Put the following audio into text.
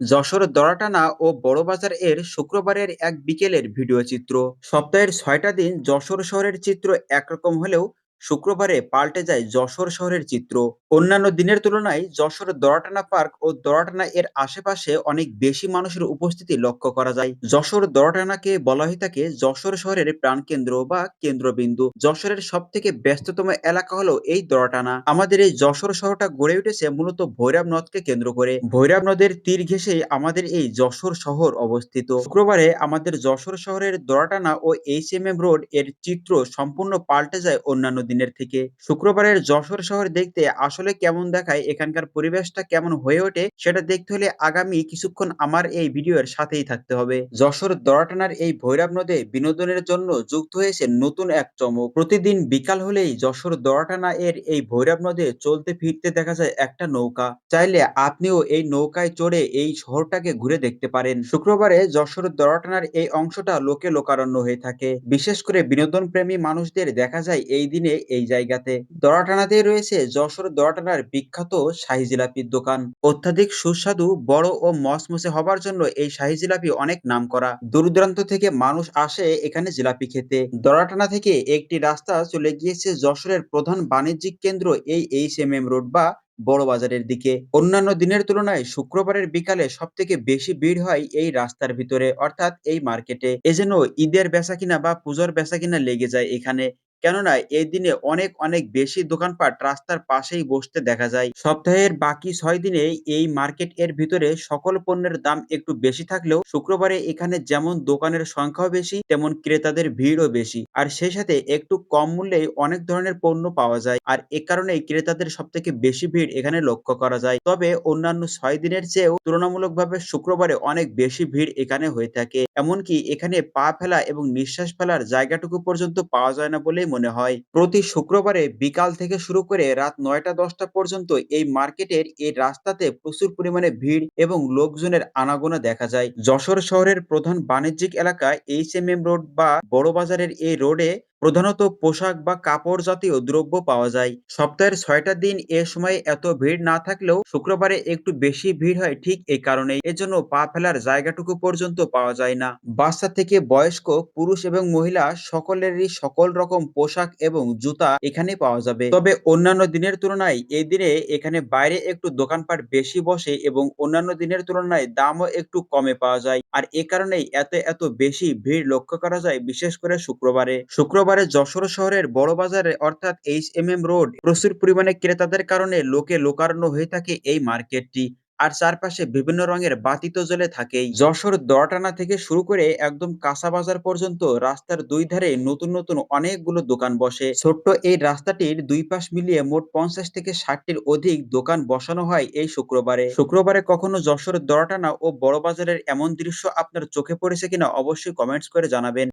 যশোর দরাটানা ও বড়বাজার এর শুক্রবারের এক বিকেলের ভিডিও চিত্র। সপ্তাহের ৬টা দিন যশোর শহরের চিত্র একরকম হলেও শুক্রবারে পাল্টে যায় যশোর শহরের চিত্র। অন্যান্য দিনের তুলনায় যশোর দরাটানা পার্ক ও দরাটানা এর আশেপাশে অনেক বেশি মানুষের উপস্থিতি লক্ষ্য করা যায়। যশোর দরাটানাকে বলা হয়ে থাকে যশোর শহরের প্রাণকেন্দ্র বা কেন্দ্রবিন্দু। যশোরের সব থেকে ব্যস্ততম এলাকা হলো এই দরাটানা। আমাদের এই যশোর শহরটা গড়ে উঠেছে মূলত ভৈরব নদকে কেন্দ্র করে। ভৈরব নদের তীর ঘেঁষেই আমাদের এই যশোর শহর অবস্থিত। শুক্রবারে আমাদের যশোর শহরের দরাটানা ও এইচএমএম রোড এর চিত্র সম্পূর্ণ পাল্টে যায় অন্যান্য দিনের থেকে। শুক্রবারের যশোর শহর দেখতে আসলে কেমন দেখায়, এখানকার পরিবেশটা কেমন হয়ে ওঠে, সেটা দেখতে হলে আগামী কিছুক্ষণ আমার এই ভিডিওর সাথেই থাকতে হবে। যশোর দরাটানার এই ভৈরব নদে বিনোদনের জন্য যুক্ত হয়েছে নতুন এক চমক। প্রতিদিন বিকাল হলেই যশোর দরাটানা এর এই ভৈরব নদে চলতে ফিরতে দেখা যায় একটা নৌকা। চাইলে আপনিও এই নৌকায় চড়ে এই শহরটাকে ঘুরে দেখতে পারেন। শুক্রবারে যশোর দরাটানার এই অংশটা লোকে লোকারণ্য হয়ে থাকে, বিশেষ করে বিনোদন প্রেমী মানুষদের দেখা যায় এই দিনে এই জায়গাতে। দরাটানাতেই রয়েছে যশোর দরাটানার বিখ্যাত শাহী জিলাপির দোকান। অত্যাধিক সুস্বাদু, বড় ও মসমসে হবার জন্য এই শাহী জিলাপি অনেক নামকরা। দূর দূরান্ত থেকে মানুষ আসে এখানে জিলাপি খেতে। দরাটানা থেকে একটি রাস্তা চলে গিয়েছে যশোরের প্রধান বাণিজ্যিক কেন্দ্র এই এইচএমএম রোড বা বড় বাজারের দিকে। অন্যান্য দিনের তুলনায় শুক্রবারের বিকালে সব থেকে বেশি ভিড় হয় এই রাস্তার ভিতরে, অর্থাৎ এই মার্কেটে। এ যেন ঈদের বেচাকিনা বা পুজোর বেচাকিনা লেগে যায় এখানে। কেননা এই দিনে অনেক অনেক বেশি দোকানপাট রাস্তার পাশেই বসতে দেখা যায়। সপ্তাহের বাকি ৬ দিনে এই মার্কেট এর ভিতরে সকল পণ্যের দাম একটু বেশি থাকলেও শুক্রবারে এখানে যেমন দোকানের সংখ্যাও বেশি, তেমন ক্রেতাদের ভিড়ও বেশি। আর সেই সাথে একটু কম মূল্যে অনেক ধরনের পণ্য পাওয়া যায়। আর এ কারণেই ক্রেতাদের সবথেকে বেশি ভিড় এখানে লক্ষ্য করা যায়। তবে অন্যান্য ৬ দিনের চেয়েও তুলনামূলকভাবে শুক্রবারে অনেক বেশি ভিড় এখানে হয়ে থাকে। এমনকি এখানে পা ফেলা এবং নিঃশ্বাস ফেলার জায়গাটুকু পর্যন্ত পাওয়া যায় না বলেই মনে হয়। প্রতি শুক্রবারে বিকাল থেকে শুরু করে রাত ৯টা-১০টা পর্যন্ত এই মার্কেটের এই রাস্তাতে প্রচুর পরিমাণে ভিড় এবং লোকজনের আনাগোনা দেখা যায়। যশোর শহরের প্রধান বাণিজ্যিক এলাকা এইচএমএম রোড বা বড় বাজারের এই রোডে প্রধানত পোশাক বা কাপড় জাতীয় দ্রব্য পাওয়া যায়। সপ্তাহের ৬টা দিন এ সময়ে এত ভিড় না থাকলেও শুক্রবারে একটু বেশি ভিড় হয় ঠিক এই কারণেই। এজন্য পা ফেলার জায়গাটুকু পর্যন্ত পাওয়া যায় না। বাচ্চা থেকে বয়স্ক, পুরুষ এবং মহিলা সকলেরই সকল রকম পোশাক এবং জুতা এখানে পাওয়া যাবে। তবে অন্যান্য দিনের তুলনায় এই দিনে এখানে বাইরে একটু দোকানপাট বেশি বসে এবং অন্যান্য দিনের তুলনায় দামও একটু কমে পাওয়া যায়। আর এ কারণেই এত বেশি ভিড় লক্ষ্য করা যায় বিশেষ করে শুক্রবারে। শুক্রবারে যশোর শহরের বড় বাজারে অর্থাৎ এইচএমএম রোড প্রচুর পরিমাণে ক্রেতাদের কারণে লোকে লোকারণ্য হয়ে থাকে এই মার্কেটটি। আর চারপাশে বিভিন্ন রঙের বাতি তো জ্বলে থাকেই। যশোর দরাটানা থেকে শুরু করে একদম কাঁচা বাজার পর্যন্ত রাস্তার দুই ধারে নতুন নতুন অনেকগুলো দোকান বসে। ছোট্ট এই রাস্তাটির দুই পাশ মিলিয়ে মোট ৫০ থেকে ৬০টির অধিক দোকান বসানো হয় এই শুক্রবারে। শুক্রবারে কখনো যশোর দরাটানা ও বড় বাজারের এমন দৃশ্য আপনার চোখে পড়েছে কিনা অবশ্যই কমেন্টস করে জানাবেন।